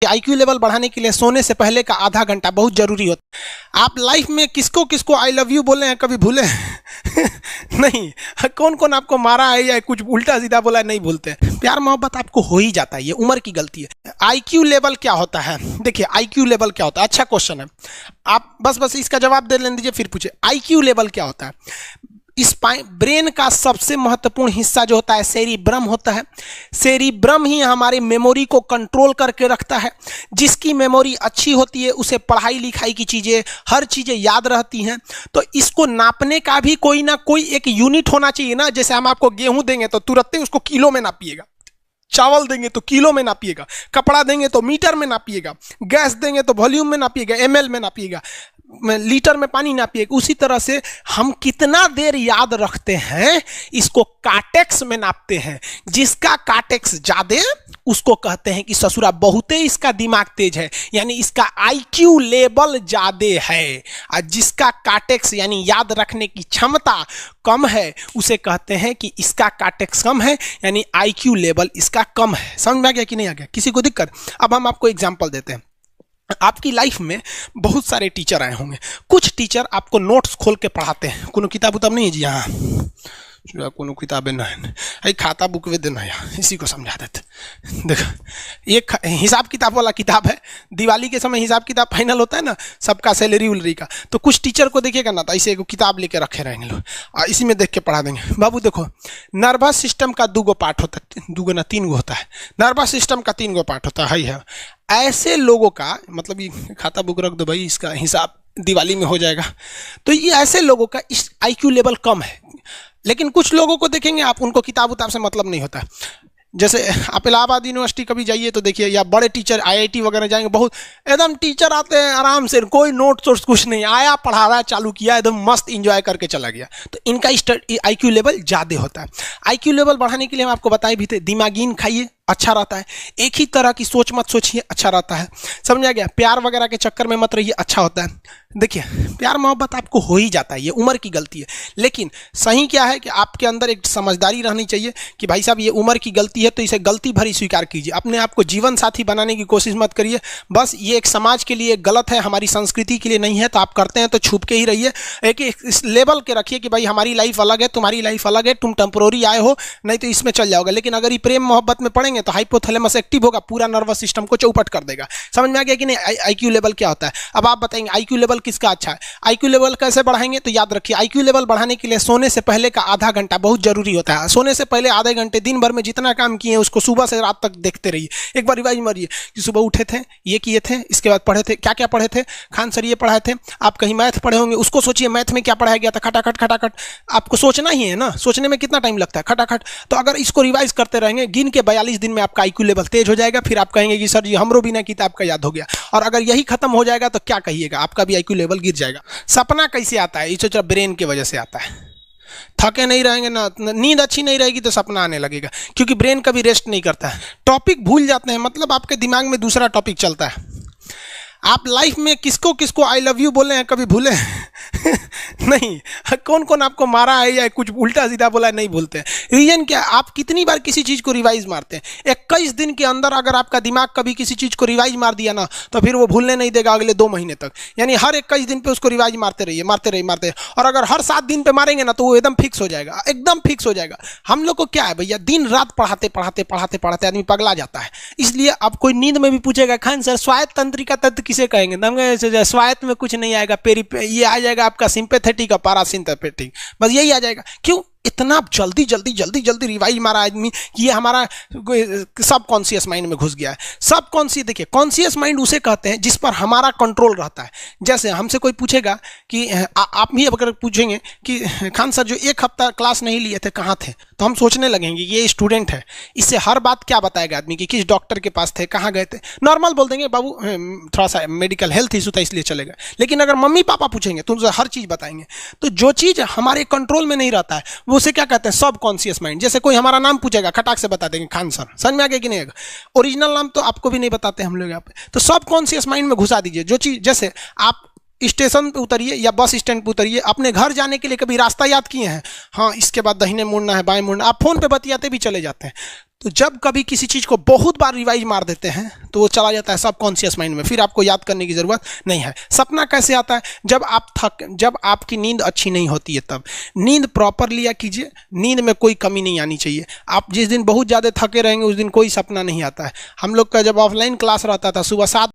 IQ level बढ़ाने के लिए सोने से पहले का आधा घंटा बहुत जरूरी होता है। आप लाइफ में किसको किसको आई लव यू बोले हैं कभी भूले नहीं। कौन कौन आपको मारा है या कुछ उल्टा सीधा बोला है नहीं भूलते। प्यार मोहब्बत आपको हो ही जाता है, ये उम्र की गलती है। आईक्यू लेवल क्या होता है? देखिए आईक्यू लेवल क्या होता है, अच्छा क्वेश्चन है। आप बस इसका जवाब दे लेने दीजिए फिर पूछे आईक्यू लेवल क्या होता है। इस ब्रेन का सबसे महत्वपूर्ण हिस्सा जो होता है सेरिब्रम होता है। सेरिब्रम ही हमारी मेमोरी को कंट्रोल करके रखता है। जिसकी मेमोरी अच्छी होती है उसे पढ़ाई लिखाई की चीज़ें हर चीज़ें याद रहती हैं। तो इसको नापने का भी कोई ना कोई एक यूनिट होना चाहिए ना। जैसे हम आपको गेहूं देंगे तो तुरंत ही उसको किलो में नापिएगा, चावल देंगे तो किलो में नापिएगा, कपड़ा देंगे तो मीटर में नापिएगा, गैस देंगे तो वॉल्यूम में नापिएगा, एमएल में नापिएगा, लीटर में पानी नापिएगा। उसी तरह से हम कितना देर याद रखते हैं इसको कार्टेक्स में नापते हैं। जिसका कार्टेक्स ज्यादा उसको कहते हैं कि ससुरा बहुते इसका दिमाग तेज है, यानी इसका आईक्यू लेवल ज्यादा है। और जिसका कार्टेक्स यानी याद रखने की क्षमता कम है उसे कहते हैं कि इसका कार्टेक्स कम है, यानी आईक्यू लेवल इसका कम है। समझ में आ गया कि नहीं आ गया? किसी को दिक्कत? अब हम आपको एग्जांपल देते हैं। आपकी लाइफ में बहुत सारे टीचर आए होंगे। कुछ टीचर आपको नोट्स खोल के पढ़ाते हैं। कोनो किताब उताब नहीं है जी? हाँ, कोनो किताबें नहीं, खाता बुक वे देना है, इसी को समझा देते। देखो एक हिसाब किताब वाला किताब है। दिवाली के समय हिसाब किताब फाइनल होता है ना सबका, सैलरी उलरी का। तो कुछ टीचर को देखिएगा ना तो ऐसे एक किताब लेके रखे रहेंगे लोग और इसी में देख के पढ़ा देंगे। बाबू देखो नर्वस सिस्टम का 2 पार्ट होता है, 2 ना 3 होता है। नर्वस सिस्टम का 3 पार्ट होता है। ऐसे लोगों का मतलब ये खाता बुक रख दो भाई, इसका हिसाब दिवाली में हो जाएगा। तो ये ऐसे लोगों का इस आईक्यू लेवल कम है। लेकिन कुछ लोगों को देखेंगे आप, उनको किताब उताब से मतलब नहीं होता। जैसे आप इलाहाबाद यूनिवर्सिटी कभी जाइए तो देखिए, या बड़े टीचर आईआईटी वगैरह जाएंगे, बहुत एकदम टीचर आते हैं आराम से, कोई नोट सोर्स कुछ नहीं, आया पढ़ा रहा है, चालू किया, एकदम मस्त इंजॉय करके चला गया। तो इनका आईक्यू लेवल ज़्यादा होता है। आईक्यू लेवल बढ़ाने के लिए हम आपको बताए भी थे, दिमागीन खाइए अच्छा रहता है। एक ही तरह की सोच मत सोचिए, अच्छा रहता है। समझ आ गया? प्यार वगैरह के चक्कर में मत रहिए, अच्छा होता है। देखिए प्यार मोहब्बत आपको हो ही जाता है, ये उम्र की गलती है। लेकिन सही क्या है कि आपके अंदर एक समझदारी रहनी चाहिए कि भाई साहब ये उम्र की गलती है तो इसे गलती भरी स्वीकार कीजिए। अपने आप को जीवन साथी बनाने की कोशिश मत करिए। बस ये एक समाज के लिए गलत है, हमारी संस्कृति के लिए नहीं है। तो आप करते हैं तो छुप के ही रहिए। एक इस लेवल के रखिए कि भाई हमारी लाइफ अलग है, तुम्हारी लाइफ अलग है, तुम टेम्पोररी आए हो, नहीं तो इसमें चल जाओगे। लेकिन अगर ये प्रेम मोहब्बत में पड़ेंगे तो हाइपोथैलेमस एक्टिव होगा, पूरा नर्वस सिस्टम को चौपट कर देगा। समझ में आ गया कि नहीं? आईक्यू लेवल क्या होता है? अब आप बताएंगे आईक्यू लेवल किसका अच्छा है, आईक्यू लेवल कैसे बढ़ाएंगे? तो याद रखिए आईक्यू लेवल बढ़ाने के लिए सोने से पहले का आधा घंटा बहुत जरूरी होता है। सोने से पहले आधे घंटे दिन भर में जितना काम किए उसको सुबह से रात तक देखते रहिए। एक बार रिवाइज मारिए कि सुबह उठे थे, ये किए थे, इसके बाद पढ़े थे, क्या क्या पढ़े थे, खान सर ये पढ़ाए थे। आप कहीं मैथ पढ़े होंगे, उसको सोचिए मैथ में क्या पढ़ाया गया था, खटाखट खटाखट। आपको सोचना ही है ना, सोचने में कितना टाइम लगता है, खटाखट। तो अगर इसको रिवाइज करते रहेंगे, गिन के 42 दिन में आपका आईक्यू लेवल तेज हो जाएगा। फिर आप कहेंगे कि सर जी हमरो बिना किताब का याद हो गया। और अगर यही खत्म हो जाएगा तो क्या कहिएगा, आपका भी आईक्यू लेवल गिर जाएगा। सपना कैसे आता है? ये ब्रेन की वजह से आता है। थके नहीं रहेंगे ना, नींद अच्छी नहीं रहेगी तो सपना आने लगेगा, क्योंकि ब्रेन कभी रेस्ट नहीं करता है। टॉपिक भूल जाते हैं, मतलब आपके दिमाग में दूसरा टॉपिक चलता है। आप लाइफ में किसको किसको आई लव यू बोले हैं कभी भूले नहीं। कौन कौन आपको मारा है या कुछ उल्टा सीधा बोला है नहीं भूलते। रीजन क्या? आप कितनी बार किसी चीज़ को रिवाइज मारते हैं। 21 दिन के अंदर अगर आपका दिमाग कभी किसी चीज़ को रिवाइज मार दिया ना तो फिर वो भूलने नहीं देगा अगले 2 महीने तक। यानी हर 21 दिन पे उसको रिवाइज मारते रहिए, मारते रहिए, मारते रहिए। और अगर हर 7 दिन पे मारेंगे ना तो वो एकदम फिक्स हो जाएगा, एकदम फिक्स हो जाएगा। हम लोग को क्या है भैया, दिन रात पढ़ाते पढ़ाते पढ़ाते पढ़ाते आदमी पगला जाता है। इसलिए अब कोई नींद में भी पूछेगा खान सर स्वायत्त तंत्रिका तत्व किसे कहेंगे, स्वायत्त में कुछ नहीं आएगा, ये आ जाएगा आपका सिंपैथेटिक और पैरासिम्पैथेटिक, बस यही आ जाएगा। क्यों इतना जल्दी जल्दी जल्दी जल्दी रिवाइज मारा आदमी कि ये हमारा सब कॉन्शियस माइंड में घुस गया है। सब कॉन्शियस, देखिए कॉन्शियस माइंड उसे कहते हैं जिस पर हमारा कंट्रोल रहता है। जैसे हमसे कोई पूछेगा कि आप भी अगर पूछेंगे कि खान सर जो 1 हफ्ता क्लास नहीं लिए थे कहाँ थे, तो हम सोचने लगेंगे ये स्टूडेंट है, इससे हर बात क्या बताएगा आदमी कि किस डॉक्टर के पास थे, कहाँ गए थे। नॉर्मल बोल देंगे बाबू थोड़ा सा मेडिकल हेल्थ इशू था इसलिए चले गए। लेकिन अगर मम्मी पापा पूछेंगे तो उनसे हर चीज़ बताएंगे। तो जो चीज़ हमारे कंट्रोल में नहीं रहता है वो उसे क्या कहते हैं, सब कॉन्शियस माइंड। जैसे कोई हमारा नाम पूछेगा खटाक से बता देंगे खान सर, समझ में आ गया कि नहीं? ओरिजिनल नाम तो आपको भी नहीं बताते हम लोग यहाँ पे। तो सब कॉन्शियस माइंड में घुसा दीजिए जो चीज़। जैसे आप स्टेशन पे उतरिए या बस स्टैंड पे उतरिए, अपने घर जाने के लिए कभी रास्ता याद किए हैं? हाँ, इसके बाद दाहिने मुड़ना है, बाएं मुड़ना, आप फोन पे बतियाते भी चले जाते हैं। तो जब कभी किसी चीज़ को बहुत बार रिवाइज मार देते हैं तो वो चला जाता है सबकॉन्शियस माइंड में, फिर आपको याद करने की ज़रूरत नहीं है। सपना कैसे आता है? जब आपकी नींद अच्छी नहीं होती है तब। नींद प्रॉपर लिया कीजिए, नींद में कोई कमी नहीं आनी चाहिए। आप जिस दिन बहुत ज़्यादा थके रहेंगे उस दिन कोई सपना नहीं आता है। हम लोग का जब ऑफलाइन क्लास रहता था सुबह 7